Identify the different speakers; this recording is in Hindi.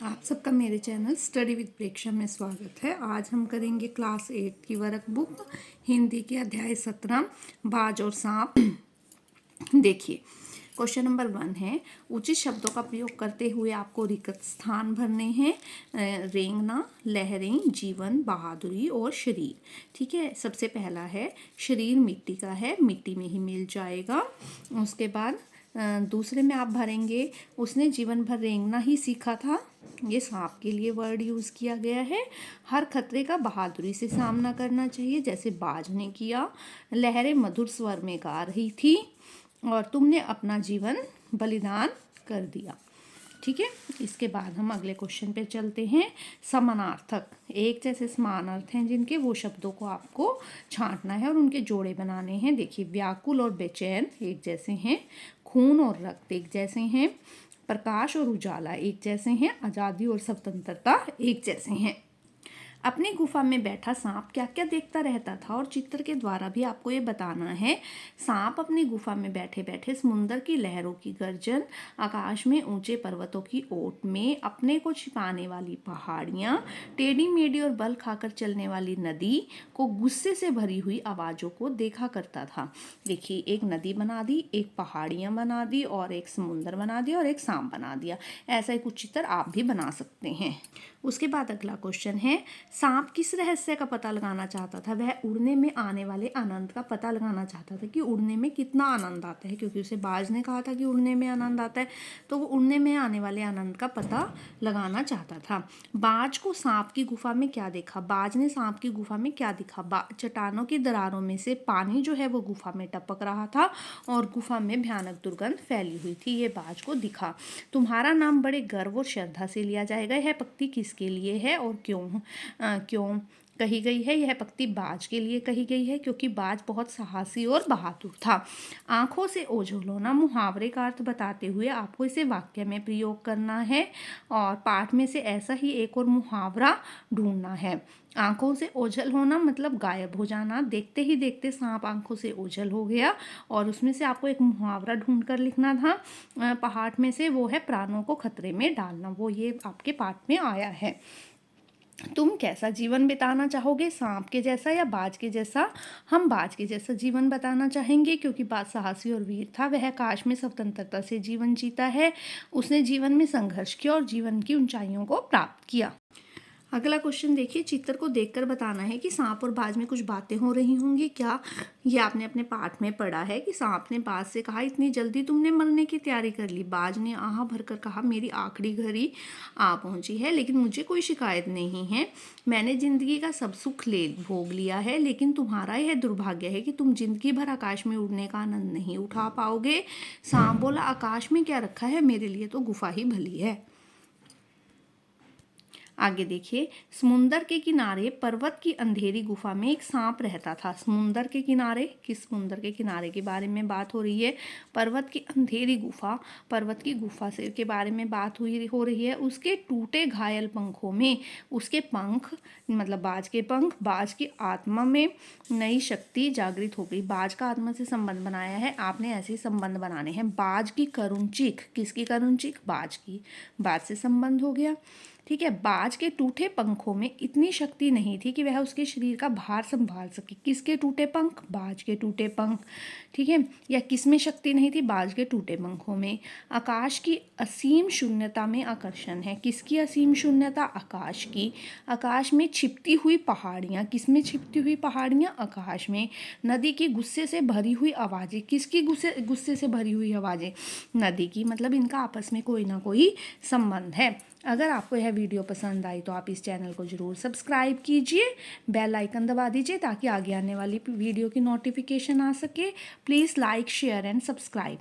Speaker 1: आप सबका मेरे चैनल स्टडी विद प्रेक्षा में स्वागत है। आज हम करेंगे क्लास 8 की वर्क बुक हिंदी के अध्याय 17 बाज और सांप। देखिए, क्वेश्चन नंबर 1 है, उचित शब्दों का प्रयोग करते हुए आपको रिक्त स्थान भरने हैं। रेंगना, लहरें, जीवन, बहादुरी और शरीर। ठीक है, सबसे पहला है शरीर मिट्टी का है, मिट्टी में ही मिल जाएगा। उसके बाद दूसरे में आप भरेंगे, उसने जीवन भर रेंगना ही सीखा था। ये सांप के लिए वर्ड यूज़ किया गया है। हर खतरे का बहादुरी से सामना करना चाहिए, जैसे बाज ने किया। लहरें मधुर स्वर में गा रही थी और तुमने अपना जीवन बलिदान कर दिया। ठीक है, इसके बाद हम अगले क्वेश्चन पे चलते हैं। समानार्थक, एक जैसे समान अर्थ हैं जिनके, वो शब्दों को आपको छांटना है और उनके जोड़े बनाने हैं। देखिए, व्याकुल और बेचैन एक जैसे हैं। खून और रक्त एक जैसे हैं। प्रकाश और उजाला एक जैसे हैं। आज़ादी और स्वतंत्रता एक जैसे हैं। अपनी गुफा में बैठा सांप क्या क्या देखता रहता था, और चित्र के द्वारा भी आपको ये बताना है। सांप अपनी गुफा में बैठे बैठे समुद्र की लहरों की गर्जन, आकाश में ऊंचे पर्वतों की ओट में अपने को छिपाने वाली पहाड़ियाँ, टेढ़ी मेढ़ी और बल खाकर चलने वाली नदी को गुस्से से भरी हुई आवाज़ों को देखा करता था। देखिए, एक नदी बना दी, एक पहाड़ियाँ बना दी, और एक समुद्र बना दिया, और एक सांप बना दिया। ऐसा ही कुछ चित्र आप भी बना सकते हैं। उसके बाद अगला क्वेश्चन है, सांप किस रहस्य का पता लगाना चाहता था? वह उड़ने में आने वाले आनंद का पता लगाना चाहता था कि उड़ने में कितना आनंद आता है, क्योंकि उसे बाज ने कहा था कि उड़ने में आनंद आता है, तो वो उड़ने में आने वाले आनंद का पता लगाना चाहता था। बाज को सांप की गुफा में क्या देखा? बाज ने सांप की गुफा में क्या देखा? चट्टानों की दरारों में से पानी जो है वो गुफा में टपक रहा था और गुफा में भयानक दुर्गंध फैली हुई थी। ये बाज को दिखा। तुम्हारा नाम बड़े गर्व और श्रद्धा से लिया जाएगा। यह पंक्ति किसके लिए है और क्यों कही गई है? यह पंक्ति बाज के लिए कही गई है, क्योंकि बाज बहुत साहसी और बहादुर था। आंखों से ओझल होना मुहावरे का अर्थ बताते हुए आपको इसे वाक्य में प्रयोग करना है, और पाठ में से ऐसा ही एक और मुहावरा ढूंढना है। आंखों से ओझल होना मतलब गायब हो जाना। देखते ही देखते सांप आंखों से ओझल हो गया, और उसमें से आपको एक मुहावरा ढूंढ कर लिखना था पाठ में से, वो है प्राणों को खतरे में डालना। वो ये आपके पाठ में आया है। तुम कैसा जीवन बिताना चाहोगे, सांप के जैसा या बाज के जैसा? हम बाज के जैसा जीवन बताना चाहेंगे, क्योंकि बाज साहसी और वीर था। वह आकाश में स्वतंत्रता से जीवन जीता है। उसने जीवन में संघर्ष किया और जीवन की ऊंचाइयों को प्राप्त किया। अगला क्वेश्चन देखिए, चित्र को देखकर बताना है कि सांप और बाज में कुछ बातें हो रही होंगी क्या? ये आपने अपने पाठ में पढ़ा है कि सांप ने बाज से कहा, इतनी जल्दी तुमने मरने की तैयारी कर ली? बाज ने आह भरकर कहा, मेरी आखिरी घड़ी आ पहुंची है, लेकिन मुझे कोई शिकायत नहीं है। मैंने जिंदगी का सब सुख भोग लिया है, लेकिन तुम्हारा यह दुर्भाग्य है कि तुम जिंदगी भर आकाश में उड़ने का आनंद नहीं उठा पाओगे। सांप बोला, आकाश में क्या रखा है, मेरे लिए तो गुफा ही भली है। आगे देखिए, समुंदर के किनारे पर्वत की अंधेरी गुफा में एक सांप रहता था। समुंदर के किनारे, किस समुंदर के किनारे के बारे में बात हो रही है? पर्वत की अंधेरी गुफा, पर्वत की गुफा से के बारे में बात हो रही है। उसके टूटे घायल पंखों में, उसके पंख मतलब बाज के पंख, बाज की आत्मा में नई शक्ति जागृत हो गई। बाज का आत्मा से संबंध बनाया है आपने, ऐसे संबंध बनाने हैं। बाज की करुण चीख, किसकी करुण चीख? बाज की। बाज से संबंध हो गया। ठीक है, बाज के टूटे पंखों में इतनी शक्ति नहीं थी कि वह उसके शरीर का भार संभाल सके। किसके टूटे पंख? बाज के टूटे पंख। ठीक है, या किसमें शक्ति नहीं थी? बाज के टूटे पंखों में। आकाश की असीम शून्यता में आकर्षण है। किसकी असीम शून्यता? आकाश की। आकाश में छिपती हुई पहाड़ियाँ, किसमें छिपती हुई पहाड़ियाँ? आकाश में। नदी की गुस्से से भरी हुई आवाज़ें, किसकी गुस्से से भरी हुई आवाज़ें? नदी की। मतलब इनका आपस में कोई ना कोई संबंध है। अगर आपको यह वीडियो पसंद आई तो आप इस चैनल को ज़रूर सब्सक्राइब कीजिए, बेल आइकन दबा दीजिए ताकि आगे आने वाली वीडियो की नोटिफिकेशन आ सके। Please like, share and subscribe.